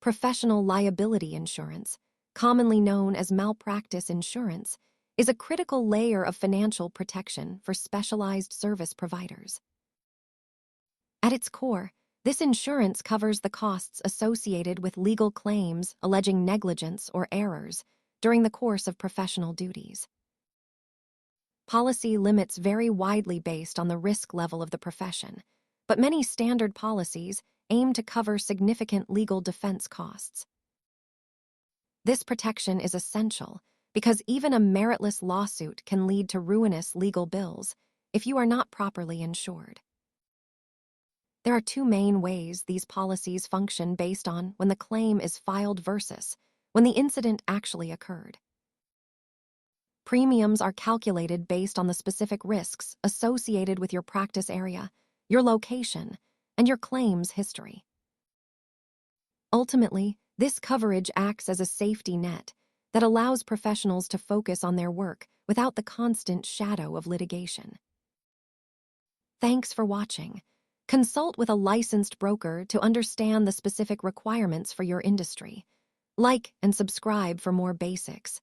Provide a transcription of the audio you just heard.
Professional liability insurance, commonly known as malpractice insurance, is a critical layer of financial protection for specialized service providers. At its core, this insurance covers the costs associated with legal claims alleging negligence or errors during the course of professional duties. Policy limits vary widely based on the risk level of the profession, but many standard policies aim to cover significant legal defense costs. This protection is essential because even a meritless lawsuit can lead to ruinous legal bills if you are not properly insured. There are two main ways these policies function based on when the claim is filed versus when the incident actually occurred. Premiums are calculated based on the specific risks associated with your practice area, your location, and your claims history. Ultimately, this coverage acts as a safety net that allows professionals to focus on their work without the constant shadow of litigation. Thanks for watching. Consult with a licensed broker to understand the specific requirements for your industry. Like and subscribe for more basics.